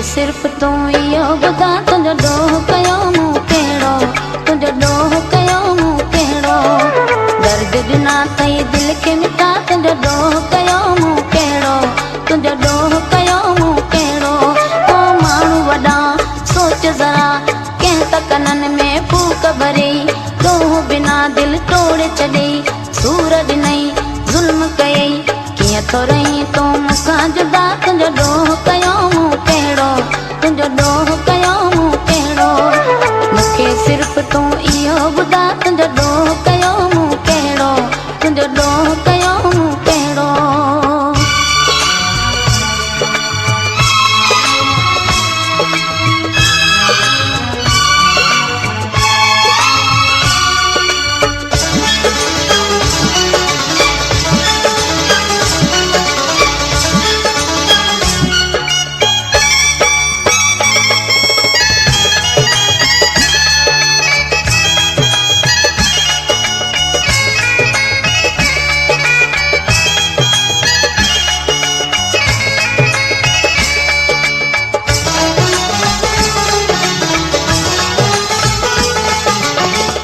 सिर्फ तू इहो ॿुधा तुंहिंजो ॾोह कयो मूं कहिड़ो, तुंहिंजो ॾोह कयो मूं कहिड़ो। दर्द ॾिना अथई दिलि खे मिटा तुंहिंजो ॾोह कयो मूं कहिड़ो, तुंहिंजो ॾोह कयो मूं कहिड़ो। ओ माण्हू वॾा सोच ज़रा कंहिं त कननि में फूक भरी, ॾोह बिना दिलि तोड़े छॾी, सूर ॾिनई ज़ुल्म कयई, कीअं थो रही तूं मूंखां जुदा, तुंहिंजो ॾोह कयो मूं कहिड़ो, तुंहिंजो ॾोह कयो मूं कहिड़ो। मूंखे सिर्फ़ तूं इहो ॿुधा तुंहिंजो ॾोह कयो मूं कहिड़ो, तुंहिंजो ॾोह कयो मूं कहिड़ो।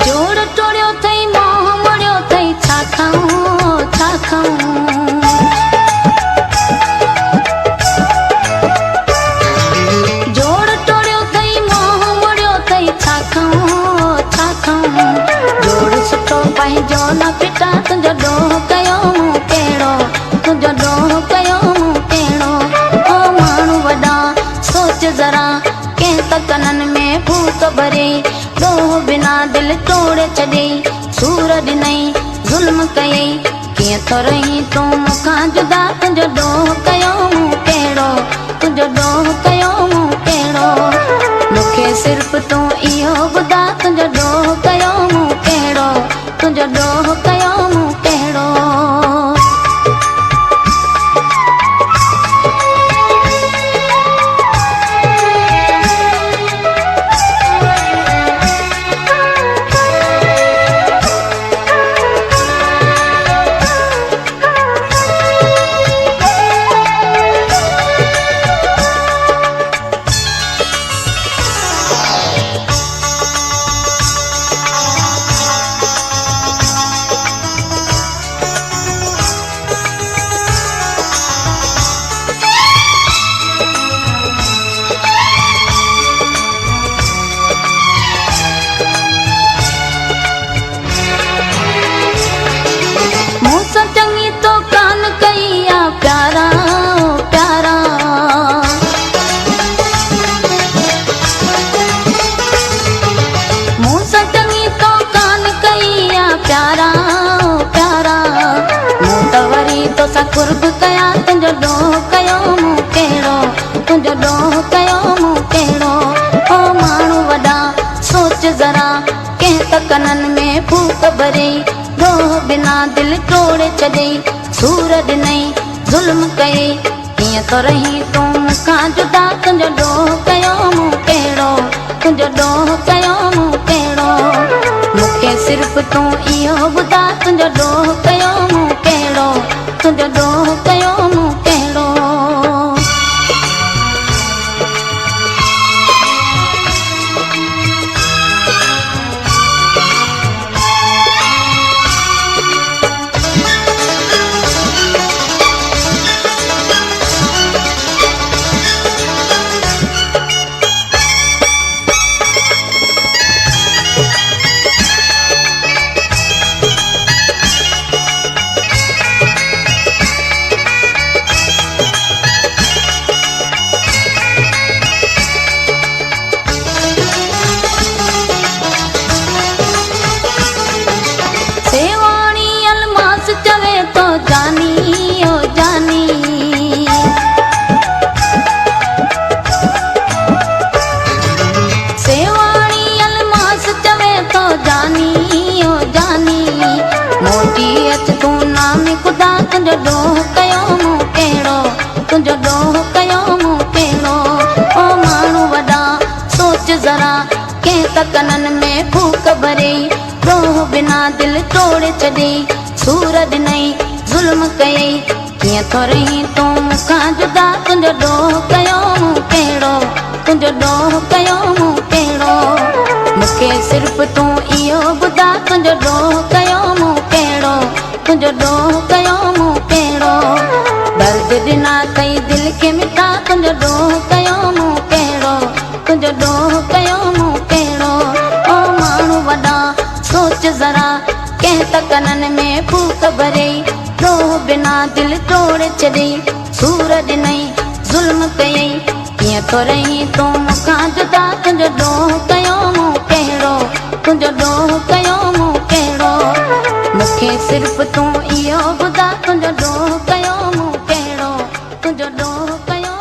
जोड़ तोड़ियो अथई मोह मुड़ियो अथई छा खाऊं छा खाऊं। जोड़ सुठो पंहिंजो न फिटा तुंहिंजो ॾोह कयो मूं कहिड़ो, तुंहिंजो ॾोह कयो मूं कहिड़ो। ओ माण्हू वॾा सोच ज़रा कंहिं त कननि में फूक भरी, ॾोह बिना दिलि तोड़े छॾी, सूर ॾिनई ज़ुल्म कयई, कीअं थो रही तूं मूंखां जुदा, तुंहिंजो ॾोह कयो मूं कहिड़ो, तुंहिंजो ॾोह कयो मूं कहिड़ो। मूंखे सिर्फ़ तूं इहो ॿुधा तुंहिंजो ॾोह कयो मूं कहिड़ो, तुंहिंजो ॾोह कयो मूं कहिड़ो। चंगी तो कान कई आ प्यारा प्यारा, मूं सां चंगी तो कान कई आ प्यारा प्यारा। मूं त वरी तोसां कुर्ब कया तुंहिंजो ॾोह कयो मूं कहिड़ो, तुंहिंजो ॾोह कयो मूं कहिड़ो। ओ माण्हू वॾा सोच ज़रा कंहिं त कननि में फूक भरी, ॾोह बिना दिलि तोड़े छॾी, सूर ॾिनई ज़ुल्म कयई, कीअं थो रही तूं मूंखां जुदा, तुंहिंजो ॾोह कयो मूं कहिड़ो, तुंहिंजो ॾोह कयो मूं कहिड़ो। मूंखे सिर्फ़ तूं इहो ॿुधा तुंहिंजो ॾोह कयो मूं कहिड़ो, तुंहिंजो ॾोह कयो मूं कहिड़ो। तुंहिंजो ॾोह कयो मूं कहिड़ो, तुंहिंजो ॾोह कयो मूं कहिड़ो। ओ माण्हू वॾा सोच ज़रा कंहिं त कननि में फूक भरी, ॾोह बिना दिलि तोड़े छॾी, सूर ॾिनई ज़ुल्म कयई, कीअं थो रही तूं मूंखां जुदा, तुंहिंजो ॾोह कयो मूं कहिड़ो। कहिड़ो तुंहिंजो ॾोह कयो मूं कहिड़ो मूंखे सिर्फ़ु तूं इहो ॿुधा तुंहिंजो ॾोह कयो मूं कहिड़ो तुंहिंजो ॾोह कयो मूं कहिड़ो दर्द ॾिना अथई दिलि खे मिठा तुंहिंजो ॾोह कयो मूं कहिड़ो तुंहिंजो ॾोह कयो मूं कहिड़ो ओ माण्हू वॾा सोच ज़रा कंहिं त कननि में फूक भरियई ॾोह बिना दिलि तोड़े छॾई सूर ॾिनई ज़ुल्म कयई कीअं थो रही तूं मूंखां जुदा तुंहिंजो ॾोह कयो मूं कहिड़ो तुंहिंजो ॾोह कयो मूं कहिड़ो मूंखे सिर्फ़ु तूं इहो ॿुधा तुंहिंजो ॾोह कयो मूं कहिड़ो तुंहिंजो ॾोह कयो